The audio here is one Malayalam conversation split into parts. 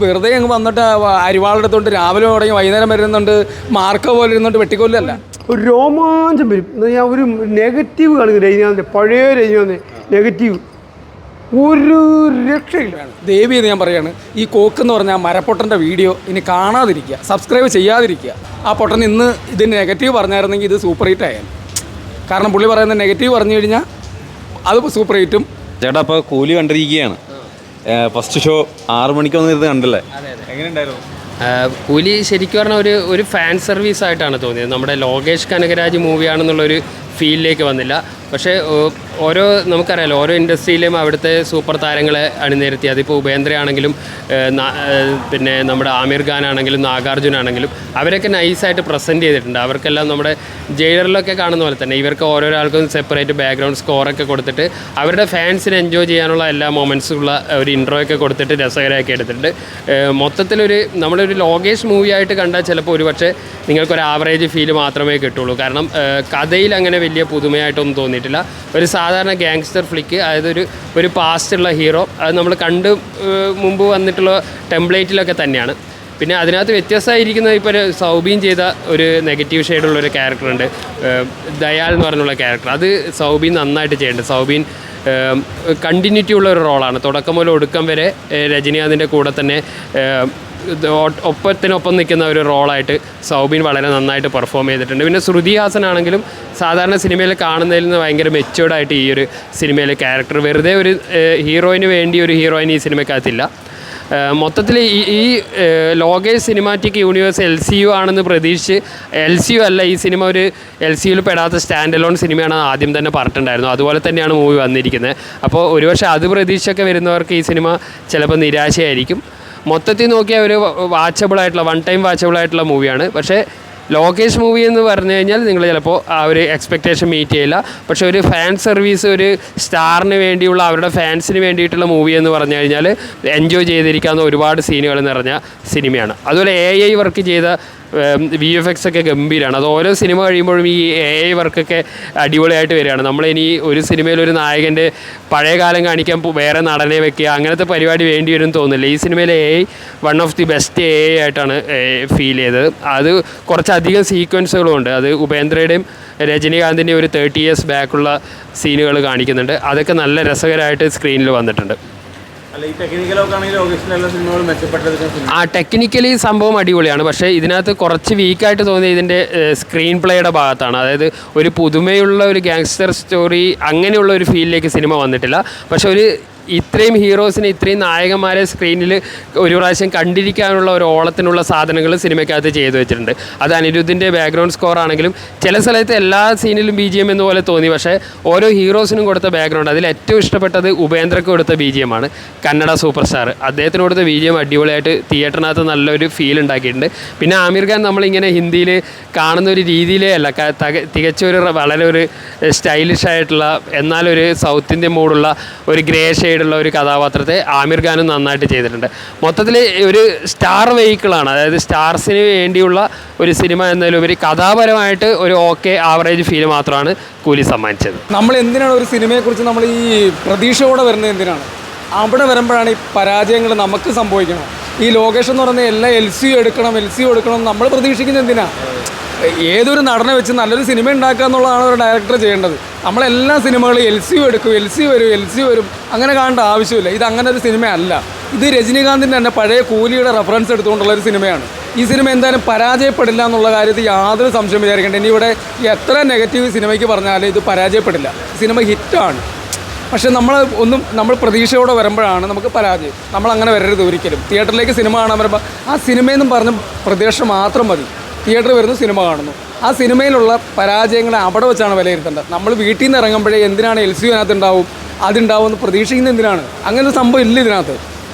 വെറുതെ അങ്ങ് വന്നിട്ട് അരിവാളെടുത്തോണ്ട് രാവിലെ തുടങ്ങി വൈകുന്നേരം വരുന്നുണ്ട് മാർക്ക പോലെ ഇരുന്നുകൊണ്ട് വെട്ടിക്കൊല്ലല്ല. ഒരു രോമാഞ്ചം വരും. ഞാൻ ഒരു നെഗറ്റീവ് കളിക്കും രജനീകാന്തിൻ്റെ പഴയ രജനീകാന്ത് നെഗറ്റീവ് ഒരു രക്ഷയില്ല. ദേവി എന്ന് ഞാൻ പറയാണ്, ഈ കോക്ക് എന്ന് പറഞ്ഞാൽ മരപ്പൊട്ടൻ്റെ വീഡിയോ ഇനി കാണാതിരിക്കുക, സബ്സ്ക്രൈബ് ചെയ്യാതിരിക്കുക. ആ പൊട്ടൻ ഇന്ന് ഇതിന് നെഗറ്റീവ് പറഞ്ഞായിരുന്നെങ്കിൽ ഇത് സൂപ്പർ ഹിറ്റ് ആയാലും. കാരണം പുള്ളി പറയുന്ന നെഗറ്റീവ് പറഞ്ഞു കഴിഞ്ഞാൽ അത് സൂപ്പർ ഹിറ്റും. ചേട്ടാ അപ്പോൾ കൂലി കണ്ടിരിക്കുകയാണ്. ഫസ്റ്റ് ഷോ 6 മണിക്ക് വന്നിരുന്ന് കണ്ടല്ലേ, എങ്ങനെയുണ്ടായിരുന്നു? കൂലി ശരിക്കും പറഞ്ഞാൽ ഒരു ഫാൻ സർവീസ് ആയിട്ടാണ് തോന്നിയത്. നമ്മുടെ ലോകേഷ് കനകരാജ് മൂവിയാണെന്നുള്ളൊരു ഫീലിലേക്ക് വന്നില്ല. പക്ഷേ നമുക്കറിയാലോ, ഓരോ ഇൻഡസ്ട്രിയിലും അവിടുത്തെ സൂപ്പർ താരങ്ങളെ അണിനിരത്തി. അതിപ്പോൾ ഉപേന്ദ്രയാണെങ്കിലും പിന്നെ നമ്മുടെ ആമിർ ഖാൻ ആണെങ്കിലും നാഗാർജുന ആണെങ്കിലും അവരൊക്കെ നൈസായിട്ട് പ്രസൻറ്റ് ചെയ്തിട്ടുണ്ട്. അവർക്കെല്ലാം നമ്മുടെ ജയിലറിലൊക്കെ കാണുന്ന പോലെ തന്നെ ഇവർക്ക് ഓരോരാൾക്കും സെപ്പറേറ്റ് ബാക്ക്ഗ്രൗണ്ട് സ്കോറൊക്കെ കൊടുത്തിട്ട് അവരുടെ ഫാൻസിന് എൻജോയ് ചെയ്യാനുള്ള എല്ലാ മൊമെൻറ്റ്സുള്ള ഒരു ഇൻട്രോയൊക്കെ കൊടുത്തിട്ട് രസകരമാക്കി എടുത്തിട്ടുണ്ട്. മൊത്തത്തിലൊരു നമ്മളൊരു ലോകേഷ് മൂവി ആയിട്ട് കണ്ടാൽ ചിലപ്പോൾ ഒരുപക്ഷെ നിങ്ങൾക്കൊരു ആവറേജ് ഫീൽ മാത്രമേ കിട്ടുള്ളൂ. കാരണം കഥയിൽ അങ്ങനെ വലിയ പുതുമയായിട്ടൊന്നും തോന്നിയിട്ടില്ല. ഒരു സാധാരണ ഗ്യാങ്സ്റ്റർ ഫ്ലിക്ക്, അതായത് ഒരു പാസ്റ്റുള്ള ഹീറോ, അത് നമ്മൾ മുമ്പ് വന്നിട്ടുള്ള ടെംപ്ലേറ്റിലൊക്കെ തന്നെയാണ്. പിന്നെ അതിനകത്ത് വ്യത്യസ്തമായിരിക്കുന്നത് ഇപ്പോൾ സൗബീൻ ചെയ്ത ഒരു നെഗറ്റീവ് ഷെയ്ഡുള്ളൊരു ക്യാരക്ടറുണ്ട്, ദയാൽ എന്ന് പറഞ്ഞുള്ള ക്യാരക്ടർ. അത് സൗബീൻ നന്നായിട്ട് ചെയ്യുന്നുണ്ട്. സൗബീൻ കണ്ടിന്യൂറ്റി ഉള്ള ഒരു റോളാണ്. തുടക്കം മുതൽ ഒടുക്കം വരെ രജനീകാന്തിൻ്റെ കൂടെ തന്നെ ഒപ്പത്തിനൊപ്പം നിൽക്കുന്ന ഒരു റോളായിട്ട് സൗബീൻ വളരെ നന്നായിട്ട് പെർഫോം ചെയ്തിട്ടുണ്ട്. പിന്നെ ശ്രുതി ഹാസൻ ആണെങ്കിലും സാധാരണ സിനിമയിൽ കാണുന്നതിൽ നിന്ന് ഭയങ്കര മെച്യൂർഡായിട്ട് ഈ ഒരു സിനിമയിലെ ക്യാരക്ടർ, വെറുതെ ഒരു ഹീറോയിന് വേണ്ടി ഒരു ഹീറോയിൻ ഈ സിനിമയ്ക്കകത്തില്ല. മൊത്തത്തിൽ ഈ ലോകേഷ് സിനിമാറ്റിക് യൂണിവേഴ്സ് LCU ആണെന്ന് പ്രതീക്ഷിച്ച്, LCU അല്ല, ഈ സിനിമ ഒരു LCUയിൽ പെടാത്ത സ്റ്റാൻഡ് അലോൺ സിനിമയാണ് ആദ്യം തന്നെ പറഞ്ഞിട്ടുണ്ടായിരുന്നു. അതുപോലെ തന്നെയാണ് മൂവി വന്നിരിക്കുന്നത്. അപ്പോൾ ഒരുപക്ഷെ അത് പ്രതീക്ഷയൊക്കെ വരുന്നവർക്ക് ഈ സിനിമ ചിലപ്പോൾ നിരാശയായിരിക്കും. മൊത്തത്തിൽ നോക്കിയാൽ ഒരു വൺ ടൈം വാച്ചബിളായിട്ടുള്ള മൂവിയാണ്. പക്ഷേ ലോകേഷ് മൂവി എന്ന് പറഞ്ഞു കഴിഞ്ഞാൽ നിങ്ങൾ ചിലപ്പോൾ ആ ഒരു എക്സ്പെക്റ്റേഷൻ മീറ്റ് ചെയ്യില്ല. പക്ഷേ ഒരു ഫാൻ സർവീസ്, ഒരു സ്റ്റാറിന് വേണ്ടിയുള്ള അവരുടെ ഫാൻസിന് വേണ്ടിയിട്ടുള്ള മൂവി എന്ന് പറഞ്ഞു കഴിഞ്ഞാൽ എൻജോയ് ചെയ്തിരിക്കാവുന്ന ഒരുപാട് സീനുകൾ നിറഞ്ഞ സിനിമയാണ്. അതുപോലെ AI വർക്ക് ചെയ്ത VFX ഒക്കെ ഗംഭീരമാണ്. അത് ഓരോ സിനിമ കഴിയുമ്പോഴും ഈ AI വർക്കൊക്കെ അടിപൊളിയായിട്ട് വരികയാണ്. നമ്മളിനി ഒരു സിനിമയിൽ ഒരു നായകൻ്റെ പഴയ കാലം കാണിക്കാൻ വേറെ നടനെ വെക്കുക, അങ്ങനത്തെ പരിപാടി വേണ്ടി വരും തോന്നില്ല. ഈ സിനിമയിലെ AI one of the best AI ആയിട്ടാണ് ഫീൽ ചെയ്തത്. അത് കുറച്ചധികം സീക്വൻസുകളും ഉണ്ട്. അത് ഉപേന്ദ്രയുടെയും രജനീകാന്തിൻ്റെയും ഒരു 30 years ബാക്കുള്ള സീനുകൾ കാണിക്കുന്നുണ്ട്. അതൊക്കെ നല്ല രസകരമായിട്ട് സ്ക്രീനിൽ വന്നിട്ടുണ്ട്. ടെക്നിക്കലി സംഭവം അടിപൊളിയാണ്. പക്ഷേ ഇതിനകത്ത് കുറച്ച് വീക്കായിട്ട് തോന്നിയ ഇതിൻ്റെ സ്ക്രീൻ പ്ലേയുടെ ഭാഗത്താണ്. അതായത് ഒരു പുതുമയുള്ള ഒരു ഗാങ്സ്റ്റർ സ്റ്റോറി അങ്ങനെയുള്ള ഒരു ഫീലിലേക്ക് സിനിമ വന്നിട്ടില്ല. പക്ഷേ ഇത്രയും ഹീറോസിനെ, ഇത്രയും നായകന്മാരെ സ്ക്രീനിൽ ഒരു പ്രാവശ്യം കണ്ടിരിക്കാനുള്ള ഒരു ഓളത്തിനുള്ള സാധനങ്ങൾ സിനിമയ്ക്കകത്ത് ചെയ്തു വെച്ചിട്ടുണ്ട്. അത് അനിരുദ്ധിൻ്റെ ബാക്ക്ഗ്രൗണ്ട് സ്കോർ ആണെങ്കിലും ചില സ്ഥലത്ത് എല്ലാ സീനിലും BGM എന്നപോലെ തോന്നി. പക്ഷേ ഓരോ ഹീറോസിനും കൊടുത്ത ബാക്ക്ഗ്രൗണ്ട്, അതിൽ ഏറ്റവും ഇഷ്ടപ്പെട്ടത് ഉപേന്ദ്രക്ക് കൊടുത്ത BGM ആണ്. കന്നഡ സൂപ്പർ സ്റ്റാർ അദ്ദേഹത്തിന് കൊടുത്ത BGM അടിപൊളിയായിട്ട് തിയേറ്ററിനകത്ത് നല്ലൊരു ഫീൽ ഉണ്ടാക്കിയിട്ടുണ്ട്. പിന്നെ ആമിർ ഖാൻ നമ്മളിങ്ങനെ ഹിന്ദിയിൽ കാണുന്ന ഒരു രീതിയിലേ അല്ല, തികച്ചൊരു വളരെ ഒരു സ്റ്റൈലിഷ് ആയിട്ടുള്ള എന്നാലൊരു സൗത്ത് ഇന്ത്യൻ മൂഡുള്ള ഒരു ഗ്രേ ഷെയ്ഡുള്ള ഒരു കഥാപാത്രത്തെ ആമിർ ഖാനും നന്നായിട്ട് ചെയ്തിട്ടുണ്ട്. മൊത്തത്തിൽ ഒരു സ്റ്റാർ വെഹിക്കിളാണ്. അതായത് സ്റ്റാർസിന് വേണ്ടിയുള്ള ഒരു സിനിമ എന്നതിലുപരി കഥാപരമായിട്ട് ഒരു ആവറേജ് ഫീൽ മാത്രമാണ് കൂലി സമ്മാനിച്ചത്. നമ്മൾ എന്തിനാണ് ഒരു സിനിമയെക്കുറിച്ച് നമ്മൾ ഈ പ്രതീക്ഷയോടെ വരുന്നത്? എന്തിനാണ് അവിടെ വരുമ്പോഴാണ് ഈ പരാജയങ്ങൾ നമുക്ക് സംഭവിക്കണം. ഈ ലോകേഷ് എന്ന് പറയുന്നത് എല്ലാം LCU എടുക്കണം നമ്മൾ പ്രതീക്ഷിക്കുന്നത് എന്തിനാ? ഏതൊരു നടനെ വെച്ച് നല്ലൊരു സിനിമ ഉണ്ടാക്കുക എന്നുള്ളതാണ് ഒരു ഡയറക്ടർ ചെയ്യേണ്ടത്. നമ്മളെല്ലാ സിനിമകളും LCU എടുക്കും, LCU വരും അങ്ങനെ കാണേണ്ട ആവശ്യമില്ല. ഇത് അങ്ങനെ ഒരു സിനിമയല്ല. ഇത് രജനീകാന്തിൻ്റെ തന്നെ പഴയ കൂലിയുടെ റെഫറൻസ് എടുത്തുകൊണ്ടുള്ള ഒരു സിനിമയാണ്. ഈ സിനിമ എന്തായാലും പരാജയപ്പെടില്ല എന്നുള്ള കാര്യത്തിൽ യാതൊരു സംശയം വിചാരിക്കേണ്ട. ഇനി ഇവിടെ എത്ര നെഗറ്റീവ് സിനിമയ്ക്ക് പറഞ്ഞാലും ഇത് പരാജയപ്പെടില്ല. സിനിമ ഹിറ്റാണ്. പക്ഷേ നമ്മൾ പ്രതീക്ഷയോടെ വരുമ്പോഴാണ് നമുക്ക് പരാജയം. നമ്മളങ്ങനെ വരരുത് ഒരിക്കലും. തിയേറ്ററിലേക്ക് സിനിമ കാണാൻ വരുമ്പോൾ ആ സിനിമയെന്നും പറഞ്ഞ പ്രതീക്ഷ മാത്രം മതി. തിയേറ്ററിൽ വരുന്നു, സിനിമ കാണുന്നു. ആ സിനിമയിലുള്ള പരാജയങ്ങളെ അവിടെ വെച്ചാണ് വിലയിരുത്തേണ്ടത്. നമ്മൾ വീട്ടിൽ നിന്ന് ഇറങ്ങുമ്പോഴേ എന്തിനാണ് LCU അതിനകത്ത് അതുണ്ടാവും എന്ന് പ്രതീക്ഷിക്കുന്നത് എന്തിനാണ്? അങ്ങനെ ഒരു സംഭവം ഇല്ല ഇതിനകത്ത്.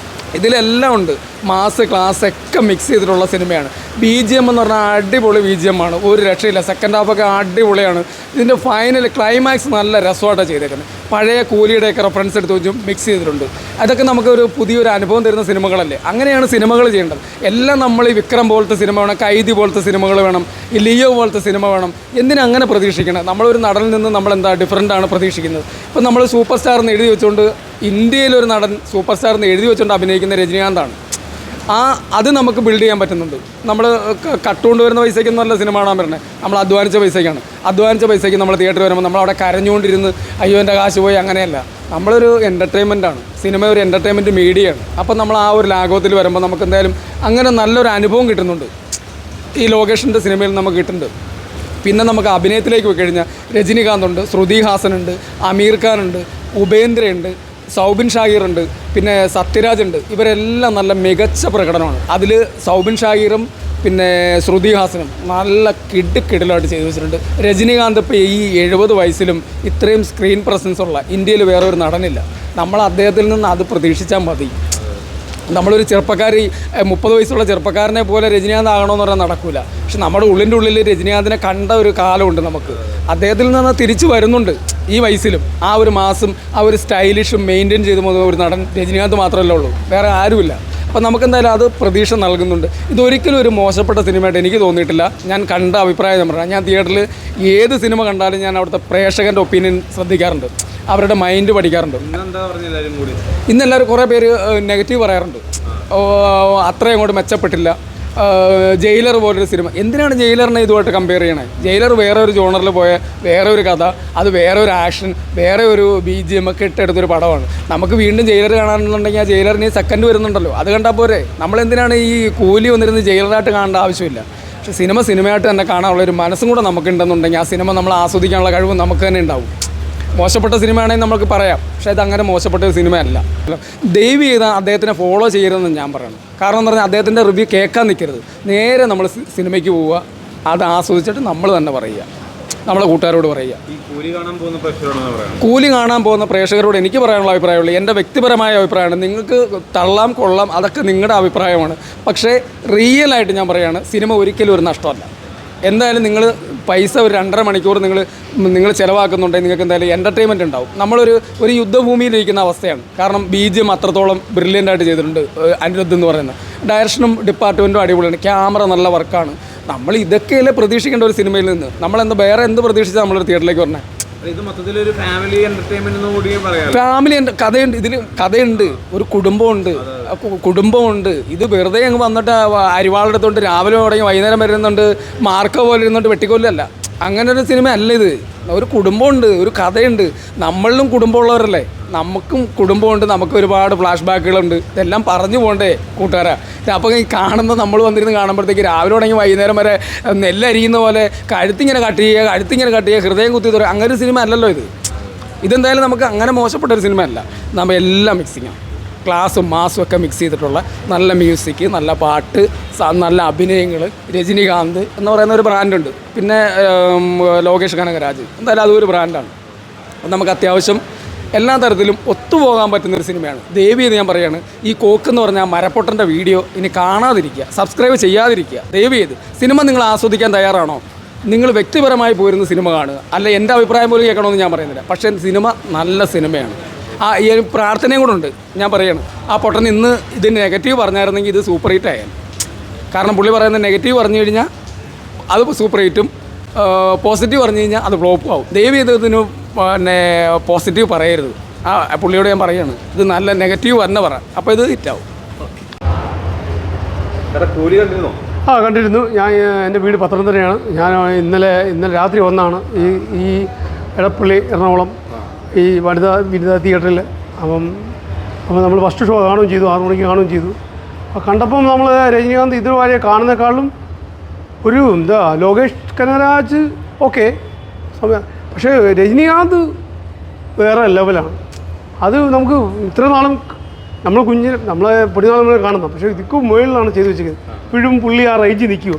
ഇതിലെല്ലാം ഉണ്ട്. മാസ് ക്ലാസ് ഒക്കെ മിക്സ് ചെയ്തിട്ടുള്ള സിനിമയാണ്. BGM എന്ന് പറഞ്ഞാൽ അടിപൊളി BGM ആണ്, ഒരു രക്ഷയില്ല. സെക്കൻഡ് ഹാഫൊക്കെ അടിപൊളിയാണ്. ഇതിൻ്റെ ഫൈനൽ ക്ലൈമാക്സ് നല്ല രസമായിട്ടാണ് ചെയ്തേക്കുന്നത്. പഴയ കൂലിയുടെയൊക്കെ റെഫറൻസ് എടുത്ത് വെച്ചും മിക്സ് ചെയ്തിട്ടുണ്ട്. അതൊക്കെ നമുക്കൊരു പുതിയൊരു അനുഭവം തരുന്ന സിനിമകളല്ലേ. അങ്ങനെയാണ് സിനിമകൾ ചെയ്യേണ്ടത്. എല്ലാം നമ്മൾ ഈ വിക്രം പോലത്തെ സിനിമ വേണം, കൈദി പോലത്തെ സിനിമകൾ വേണം, ഈ ലിയോ പോലത്തെ സിനിമ വേണം. എന്തിനങ്ങനെ പ്രതീക്ഷിക്കണം? നമ്മളൊരു നടനിൽ നിന്ന് നമ്മളെന്താ ഡിഫറൻ്റാണ് പ്രതീക്ഷിക്കുന്നത്. ഇപ്പം നമ്മൾ സൂപ്പർ സ്റ്റാർ എന്ന് എഴുതി വെച്ചുകൊണ്ട്, ഇന്ത്യയിലൊരു നടൻ സൂപ്പർ സ്റ്റാർ എന്ന് എഴുതി വെച്ചുകൊണ്ട് അഭിനയിക്കുന്ന രജനീകാന്താണ്. അത് നമുക്ക് ബിൽഡ് ചെയ്യാൻ പറ്റുന്നുണ്ട്. നമ്മൾ കട്ടുകൊണ്ട് വരുന്ന പൈസയ്ക്കൊന്നുമല്ല സിനിമ കാണാൻ വരുന്നത്, നമ്മൾ അധ്വാനിച്ച പൈസയ്ക്കാണ്. അധ്വാനിച്ച പൈസയ്ക്ക് നമ്മൾ തിയേറ്ററിൽ വരുമ്പോൾ നമ്മളവിടെ കരഞ്ഞുകൊണ്ടിരുന്ന് അയ്യോ എൻ്റെ കാശ് പോയി, അങ്ങനെയല്ല. നമ്മളൊരു എൻ്റർടൈൻമെൻറ്റാണ്, സിനിമ ഒരു എൻ്റർടൈൻമെൻറ്റ് മീഡിയയാണ്. അപ്പം നമ്മൾ ആ ഒരു ലാഘവത്തിൽ വരുമ്പോൾ നമുക്ക് എന്തായാലും അങ്ങനെ നല്ലൊരു അനുഭവം കിട്ടുന്നുണ്ട്. ഈ ലോകേഷിൻ്റെ സിനിമയിൽ നമുക്ക് കിട്ടുന്നുണ്ട്. പിന്നെ നമുക്ക് അഭിനയത്തിലേക്ക് പോയി കഴിഞ്ഞാൽ രജനികാന്തുണ്ട്, ശ്രുതി ഹാസനുണ്ട്, അമീർ ഖാനുണ്ട്, ഉപേന്ദ്രയുണ്ട്, സൗബിൻ ഷാഹിറുണ്ട്, പിന്നെ സത്യരാജ് ഉണ്ട്. ഇവരെല്ലാം നല്ല മികച്ച പ്രകടനമാണ്. അതിൽ സൗബിൻ ഷാഹിറും പിന്നെ ശ്രുതി ഹാസനും നല്ല കിടിലായിട്ട് ചെയ്തു വെച്ചിട്ടുണ്ട്. രജനികാന്ത് ഇപ്പോൾ ഈ 70 വയസ്സിലും ഇത്രയും സ്ക്രീൻ പ്രസൻസ് ഉള്ള ഇന്ത്യയിൽ വേറെ ഒരു നടനില്ല. നമ്മൾ അദ്ദേഹത്തിൽ നിന്ന് അത് പ്രതീക്ഷിച്ചാൽ മതി. നമ്മളൊരു ചെറുപ്പക്കാരി 30 വയസ്സുള്ള ചെറുപ്പക്കാരനെ പോലെ രജനീകാന്ത് ആകണമെന്ന് പറഞ്ഞാൽ നടക്കില്ല. പക്ഷെ നമ്മുടെ ഉള്ളിൽ രജനീകാന്തിനെ കണ്ട ഒരു കാലമുണ്ട് നമുക്ക്. അദ്ദേഹത്തിൽ നിന്ന് തിരിച്ചു വരുന്നുണ്ട് ഈ വയസ്സിലും. ആ ഒരു മാസം ആ ഒരു സ്റ്റൈലിഷും മെയിൻറ്റെയിൻ ചെയ്ത് പോകുന്ന ഒരു നടൻ രജനീകാന്ത് മാത്രമല്ലേ ഉള്ളൂ, വേറെ ആരുമില്ല. അപ്പം നമുക്കെന്തായാലും അത് പ്രതീക്ഷ നൽകുന്നുണ്ട്. ഇതൊരിക്കലും ഒരു മോശപ്പെട്ട സിനിമയായിട്ട് എനിക്ക് തോന്നിയിട്ടില്ല. ഞാൻ കണ്ട അഭിപ്രായം പറയാം. ഞാൻ തിയേറ്ററിൽ ഏത് സിനിമ കണ്ടാലും ഞാൻ അവിടുത്തെ പ്രേക്ഷകൻ്റെ ഒപ്പീനിയൻ ശ്രദ്ധിക്കാറുണ്ട്, അവരുടെ മൈൻഡ് പഠിക്കാറുണ്ട്. ഇന്ന് എല്ലാവരും കുറേ പേര് നെഗറ്റീവ് പറയാറുണ്ട്, അത്രയും അങ്ങോട്ട് മെച്ചപ്പെട്ടില്ല. ജയിലർ പോലൊരു സിനിമ, എന്തിനാണ് ജയിലറിനെ ഇതുമായിട്ട് കമ്പയർ ചെയ്യണേ? ജയിലർ വേറെ ഒരു ജോണറിൽ പോയ വേറെ ഒരു കഥ, അത് വേറെ ഒരു ആക്ഷൻ, വേറെ ഒരു BGM ഒക്കെ ഇട്ടെടുത്തൊരു പടമാണ്. നമുക്ക് വീണ്ടും ജയിലർ കാണാനെന്നുണ്ടെങ്കിൽ ആ ജയിലറിന് സെക്കൻഡ് വരുന്നുണ്ടല്ലോ, അത് കണ്ടാൽ പോരെ. നമ്മളെന്തിനാണ് ഈ കൂലി വന്നിരുന്ന് ജയിലറായിട്ട് കാണേണ്ട ആവശ്യമില്ല. പക്ഷേ സിനിമയായിട്ട് തന്നെ കാണാനുള്ളൊരു മനസ്സും കൂടെ നമുക്കുണ്ടെന്നുണ്ടെങ്കിൽ ആ സിനിമ നമ്മൾ ആസ്വദിക്കാനുള്ള കഴിവ് നമുക്ക് തന്നെ ഉണ്ടാവും. മോശപ്പെട്ട സിനിമയാണെങ്കിൽ നമുക്ക് പറയാം, പക്ഷേ അതങ്ങനെ മോശപ്പെട്ട ഒരു സിനിമയല്ല. ദയവ് ചെയ്ത് അദ്ദേഹത്തിനെ ഫോളോ ചെയ്യരുതെന്ന് ഞാൻ പറയണം. കാരണം എന്ന് പറഞ്ഞാൽ അദ്ദേഹത്തിൻ്റെ റിവ്യൂ കേൾക്കാൻ നിൽക്കരുത്. നേരെ നമ്മൾ സിനിമയ്ക്ക് പോവുക, അത് ആസ്വദിച്ചിട്ട് നമ്മൾ തന്നെ പറയുക, നമ്മളെ കൂട്ടുകാരോട് പറയുക. കൂലി കാണാൻ പോകുന്ന പ്രേക്ഷകരോട് എനിക്ക് പറയാനുള്ള അഭിപ്രായമുള്ളൂ, എൻ്റെ വ്യക്തിപരമായ അഭിപ്രായമാണ്. നിങ്ങൾക്ക് തള്ളാം കൊള്ളാം, അതൊക്കെ നിങ്ങളുടെ അഭിപ്രായമാണ്. പക്ഷേ റിയലായിട്ട് ഞാൻ പറയുകയാണ്, സിനിമ ഒരിക്കലും ഒരു നഷ്ടമല്ല. എന്തായാലും നിങ്ങൾ പൈസ ഒരു 2.5 മണിക്കൂർ നിങ്ങൾ ചിലവാക്കുന്നുണ്ടെങ്കിൽ നിങ്ങൾക്ക് എന്തായാലും എൻ്റർടൈൻമെൻറ്റ് ഉണ്ടാവും. നമ്മളൊരു യുദ്ധഭൂമിയിലിരിക്കുന്ന അവസ്ഥയാണ്. കാരണം BGM അത്രത്തോളം ബ്രില്യൻ്റായിട്ട് ചെയ്തിട്ടുണ്ട് അനിരുദ്ധ് എന്ന് പറയുന്നത്. ഡയറക്ഷനും ഡിപ്പാർട്ട്മെൻറ്റും അടിപൊളിയാണ്, ക്യാമറ നല്ല വർക്കാണ്. നമ്മൾ ഇതൊക്കെയല്ലേ പ്രതീക്ഷിക്കേണ്ട ഒരു സിനിമയിൽ നിന്ന്. നമ്മളെന്താ വേറെ എന്ത് പ്രതീക്ഷിച്ചാൽ നമ്മളൊരു തിയേറ്ററിലേക്ക് പറഞ്ഞത്? മൊത്തത്തിലൊരു ഫാമിലി എൻ്റർടൈൻമെൻറ്റ് ഫാമിലി കഥയുണ്ട്, ഇതിൽ കഥയുണ്ട്, ഒരു കുടുംബമുണ്ട്. ഇത് വെറുതെ അങ്ങ് വന്നിട്ട് അരിവാളെടുത്തോണ്ട് രാവിലെ തുടങ്ങി വൈകുന്നേരം വരുന്നുണ്ട് മാർക്ക പോലെ ഇരുന്നിട്ട് വെട്ടിക്കൊല്ലല്ല. അങ്ങനെ ഒരു സിനിമ അല്ല ഇത്. ഒരു കുടുംബമുണ്ട്, ഒരു കഥയുണ്ട്. നമ്മളിലും കുടുംബമുള്ളവരല്ലേ, നമുക്കും കുടുംബമുണ്ട്, നമുക്ക് ഒരുപാട് ഫ്ലാഷ് ബാക്കുകളുണ്ട്. ഇതെല്ലാം പറഞ്ഞു പോകണ്ടേ കൂട്ടുകാരാ? അപ്പോൾ ഈ കാണുന്ന നമ്മൾ വന്നിരുന്ന് കാണുമ്പോഴത്തേക്ക് രാവിലെ തുടങ്ങി വൈകുന്നേരം വരെ നെല്ലരിയുന്ന പോലെ കഴുത്തിങ്ങനെ കട്ട് ചെയ്യുക, ഹൃദയം കുത്തി തുറക്കുക, അങ്ങനെ ഒരു സിനിമ അല്ലല്ലോ ഇത്. ഇതെന്തായാലും നമുക്ക് അങ്ങനെ മോശപ്പെട്ടൊരു സിനിമ അല്ല. നമ്മൾ എല്ലാം മിക്സിങ്ങാണ്, ക്ലാസ്സും മാസും ഒക്കെ മിക്സ് ചെയ്തിട്ടുള്ള നല്ല മ്യൂസിക്, നല്ല പാട്ട്, നല്ല അഭിനയങ്ങൾ. രജനികാന്ത് എന്ന് പറയുന്ന ഒരു ബ്രാൻഡുണ്ട്, പിന്നെ ലോകേഷ് കനകരാജ്, എന്തായാലും അതൊരു ബ്രാൻഡാണ്. നമുക്ക് അത്യാവശ്യം എല്ലാ തരത്തിലും ഒത്തുപോകാൻ പറ്റുന്നൊരു സിനിമയാണ്. ദയവ് ചെയ്ത് ഞാൻ പറയുകയാണ്, ഈ കോക്ക് എന്ന് പറഞ്ഞാൽ മരപ്പൊട്ടൻ്റെ വീഡിയോ ഇനി കാണാതിരിക്കുക, സബ്സ്ക്രൈബ് ചെയ്യാതിരിക്കുക. ദയവ് ചെയ്ത് സിനിമ നിങ്ങൾ ആസ്വദിക്കാൻ തയ്യാറാണോ? നിങ്ങൾ വ്യക്തിപരമായി പോയിരുന്ന സിനിമ കാണുക, അല്ല എൻ്റെ അഭിപ്രായം പോലും കേൾക്കണമെന്ന് ഞാൻ പറയുന്നില്ല. പക്ഷേ സിനിമ നല്ല സിനിമയാണ്. ഈ ഒരു പ്രാർത്ഥനയും കൂടെ ഉണ്ട്, ഞാൻ പറയണം. ആ പൊട്ടൻ ഇന്ന് ഇത് നെഗറ്റീവ് പറഞ്ഞായിരുന്നെങ്കിൽ ഇത് സൂപ്പർ ഹിറ്റ് ആയാലും. കാരണം പുള്ളി പറയുന്ന നെഗറ്റീവ് പറഞ്ഞു കഴിഞ്ഞാൽ അത് സൂപ്പർ ഹിറ്റും, പോസിറ്റീവ് പറഞ്ഞു കഴിഞ്ഞാൽ അത് ഫ്ലോപ്പും ആവും. ദയവ് ചെയ്ത് ഇതിന് പിന്നെ പോസിറ്റീവ് പറയരുത്. ആ പുള്ളിയോട് ഞാൻ പറയുകയാണ്, ഇത് നല്ല നെഗറ്റീവ് തന്നെ പറ, അപ്പോൾ ഇത് ഹിറ്റാവും. കണ്ടിരുന്നു. ഞാൻ എൻ്റെ വീട് പത്തനംതിട്ടയാണ്. ഞാൻ ഇന്നലെ രാത്രി വന്നാണ് ഈ എടപ്പള്ളി എറണാകുളം ഈ വനിതാ തിയേറ്ററിൽ. അപ്പം നമ്മൾ ഫസ്റ്റ് ഷോ കാണുകയും ചെയ്തു, 6 മണിക്ക് കാണുകയും ചെയ്തു. അപ്പോൾ കണ്ടപ്പം നമ്മൾ രജനീകാന്ത് ഇതുവരെ കാണുന്നേക്കാളും ഒരു ലോകേഷ് കനകരാജ് ഓക്കെ, പക്ഷേ രജനീകാന്ത് വേറെ ലെവലാണ്. അത് നമുക്ക് ഇത്ര നാളും നമ്മളെ പൊടിനാൾ നമ്മൾ കാണുന്നത്, പക്ഷേ ഇതിക്കും മുകളിലാണ് ചെയ്ത് വെച്ചിരിക്കുന്നത്. ഇപ്പോഴും പുള്ളി ആ റേഞ്ചിൽ നിൽക്കുക,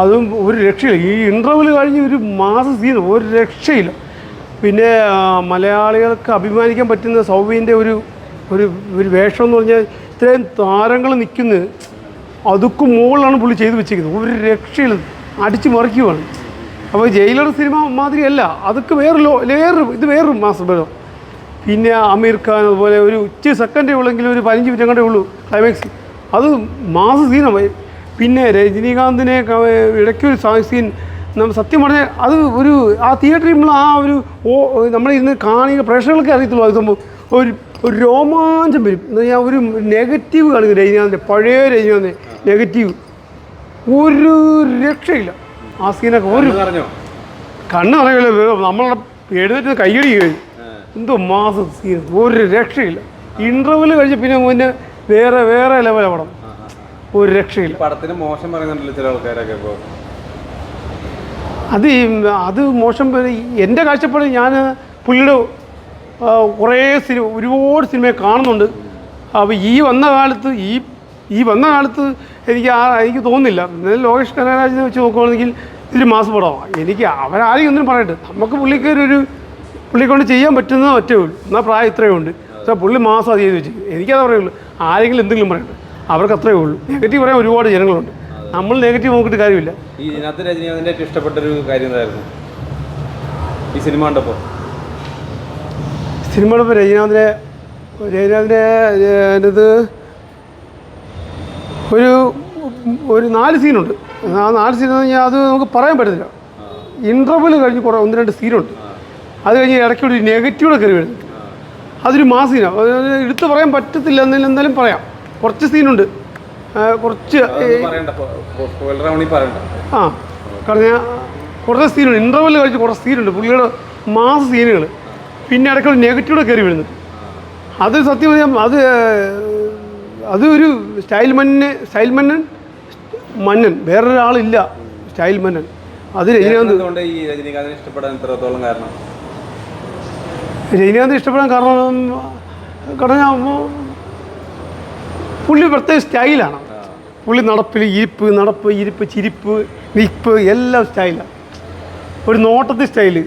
അതും ഒരു രക്ഷയില്ല. ഈ ഇൻ്റർവെൽ കഴിഞ്ഞ് ഒരു മാസ സീൻ ഒരു രക്ഷയില്ല. പിന്നെ മലയാളികൾക്ക് അഭിമാനിക്കാൻ പറ്റുന്ന സൗബിൻ്റെ ഒരു വേഷം എന്ന് പറഞ്ഞാൽ ഇത്രയും താരങ്ങൾ നിൽക്കുന്നത്, അതൊക്കെ മുകളിലാണ് പുള്ളി ചെയ്ത് വെച്ചിരിക്കുന്നത്. ഒരു രക്ഷയില്ല, അടിച്ചു മറിക്കുകയാണ്. അപ്പോൾ ജയിലർ സിനിമ മാതിരിയല്ല, അതൊക്കെ ഇത് വേറൊരു മാസം വരും. പിന്നെ അമീർ ഖാൻ അതുപോലെ ഒരു സെക്കൻഡേ ഉള്ളെങ്കിലും ഒരു 15 മിനിറ്റ് കണ്ടേ ഉള്ളൂ ക്ലൈമാക്സ്, അത് മാസ സീനാണ്. പിന്നെ രജനീകാന്തിനെ ഇടയ്ക്കൊരു സീൻ സത്യം പറഞ്ഞാൽ അത് ആ തിയേറ്ററിൽ നമ്മൾ നമ്മളിരുന്ന് പ്രേക്ഷകർക്ക് അറിയത്തുള്ളൂ. അത് സംഭവം ഒരു രോമാഞ്ചം വരും എന്ന് പറഞ്ഞാൽ ഒരു നെഗറ്റീവ് കാണിക്കും രജനീകാന്തിൻ്റെ പഴയ രജനീകാന്തിൻ്റെ നെഗറ്റീവ് ഒരു രക്ഷയില്ല ആ സീനൊക്കെ ഒരു കണ്ണ് അറിയില്ല നമ്മളെ എഴുന്നേറ്റ് കയ്യടി കഴിഞ്ഞു എന്തോ മാസം സീൻ ഒരു രക്ഷയില്ല ഇൻ്റർവെൽ കഴിഞ്ഞ് പിന്നെ മുന്നേ വേറെ ലെവലാണ് പടം ഒരു രക്ഷയില്ല പടത്തിന് മോശം പറയുന്നുണ്ടല്ലോ ചില ആൾക്കാരൊക്കെ ഇപ്പോൾ അത് മോശം എൻ്റെ കാഴ്ചപ്പാട് ഞാൻ പുള്ളിയുടെ കുറേ ഒരുപാട് സിനിമയെ കാണുന്നുണ്ട് അപ്പോൾ ഈ വന്ന കാലത്ത് എനിക്ക് തോന്നുന്നില്ല ലോകേഷ് കനകരാജിനെ വെച്ച് നോക്കുകയാണെങ്കിൽ ഇതൊരു മാസ പടമാണ് എനിക്ക് അവരാരെയും ഒന്നും പറയട്ടെ നമുക്ക് പുള്ളിയെ കൊണ്ട് ചെയ്യാൻ പറ്റുന്നത് ഒറ്റേ ഉള്ളൂ എന്നാൽ പ്രായം ഇത്രയേ ഉണ്ട് പക്ഷേ പുള്ളി മാസം അത് ചെയ്ത് വെച്ചിരിക്കും എനിക്കത് പറയുള്ളൂ ആരെങ്കിലും എന്തെങ്കിലും പറയട്ടെ അവർക്ക് അത്രയേ ഉള്ളൂ നെഗറ്റീവ് പറയാൻ ഒരുപാട് ജനങ്ങളുണ്ട് നമ്മൾ നെഗറ്റീവ് നോക്കിയിട്ട് കാര്യമില്ല. ഈ ഇതിനകത്ത് രജനീകാന്തിൻ്റെ ഏറ്റവും ഇഷ്ടപ്പെട്ടൊരു കാര്യം എന്തായിരുന്നു ഈ സിനിമ കണ്ടപ്പോൾ? സിനിമ കണ്ടപ്പോൾ രജനീകാന്തിൻ്റെ ഇത് ഒരു 4 സീനുണ്ട്. ആ 4 സീൻ എന്ന് പറഞ്ഞാൽ അത് നമുക്ക് പറയാൻ പറ്റത്തില്ല. ഇൻ്റർവെൽ കഴിഞ്ഞ് കുറേ 1-2 സീനുണ്ട്. അത് കഴിഞ്ഞ് ഇടയ്ക്കൂടെ ഒരു നെഗറ്റീവിടെ കയറി വരുന്നു. അതൊരു മാസീനാണ്. എടുത്ത് പറയാൻ പറ്റത്തില്ല എന്നാലും പറയാം. കുറച്ച് സീനുണ്ട് കുറച്ച് കാരണം കുറച്ച് സീനുണ്ട്. ഇൻ്റർവെൽ കഴിച്ച് കുറച്ച് സീനുണ്ട് പുള്ളിയുടെ മാസ സീനുകൾ. പിന്നെ ഇടയ്ക്കുള്ള നെഗറ്റീവിടെ കയറി വരുന്നത് അത് സത്യം പറഞ്ഞാൽ അതൊരു സ്റ്റൈൽ മന്നൻ വേറൊരാളില്ല. സ്റ്റൈൽ മന്നൻ അത് രജനീകാന്ത് ഇഷ്ടപ്പെടാൻ കാരണം പുള്ളി പ്രത്യേക സ്റ്റൈലാണ്. പുള്ളി നടപ്പിൽ ഇരിപ്പ് ചിരിപ്പ് നിപ്പ് എല്ലാം സ്റ്റൈലാണ്. ഒരു നോട്ടത്തിൽ സ്റ്റൈല്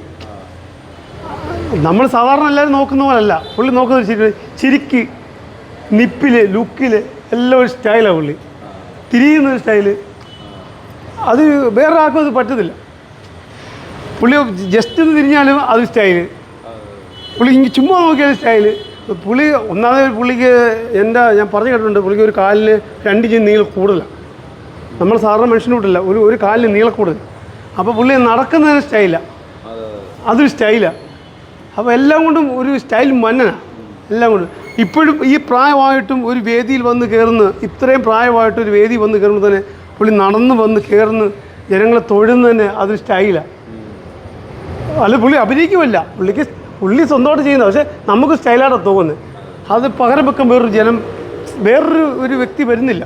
നമ്മൾ സാധാരണ എല്ലാവരും നോക്കുന്ന പോലല്ല പുള്ളി നോക്കുന്നത്. ചിരിക്ക് നിപ്പിൽ ലുക്കിൽ എല്ലാം ഒരു സ്റ്റൈലാണ് പുള്ളി. തിരിയുന്നൊരു സ്റ്റൈല് അത് വേറെ ആർക്കും അത് പറ്റത്തില്ല. പുള്ളി ജസ്റ്റ് ഒന്ന് തിരിഞ്ഞാലും അത് സ്റ്റൈല്. പുള്ളി ഇങ്ങനെ ചുമ്മാ നോക്കിയാൽ സ്റ്റൈല്. പുള്ളി ഒന്നാമത് പുള്ളിക്ക് ഞാൻ പറഞ്ഞു കേട്ടിട്ടുണ്ട് പുള്ളിക്ക് ഒരു കാലിന് 2 ഇഞ്ച് നീളം കൂടുതലാണ്. നമ്മൾ സാധാരണ മനുഷ്യനോട്ടില്ല ഒരു കാലിന് നീളം കൂടുതൽ. അപ്പോൾ പുള്ളി നടക്കുന്നതിന് സ്റ്റൈലാണ്. അതൊരു സ്റ്റൈലാണ്. അപ്പോൾ എല്ലാം കൊണ്ടും ഒരു സ്റ്റൈൽ മന്നനാണ് എല്ലാം കൊണ്ടും. ഇപ്പോഴും ഈ പ്രായമായിട്ടും ഒരു വേദിയിൽ വന്ന് ഇത്രയും പ്രായമായിട്ട് ഒരു വേദി വന്ന് കയറുമ്പോൾ തന്നെ പുള്ളി നടന്ന് വന്ന് കയറുന്ന ജനങ്ങളെ തൊഴുന്ന് തന്നെ അതൊരു സ്റ്റൈലാണ്. അല്ല പുള്ളി അഭിനയിക്കുമല്ല പുള്ളി സ്വന്തമായിട്ട് ചെയ്യുന്നത്. പക്ഷേ നമുക്ക് സ്റ്റൈലായിട്ടാണ് തോന്നുന്നത്. അത് പകരം വെക്കാൻ വേറൊരു വ്യക്തി വരുന്നില്ല.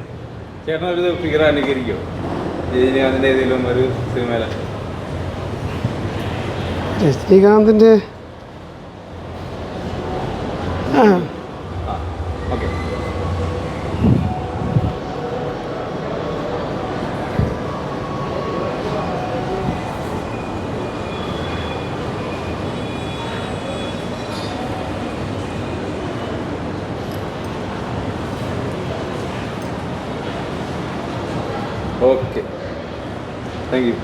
രജനീകാന്തിൻ്റെ ഓക്കെ താങ്ക് യു.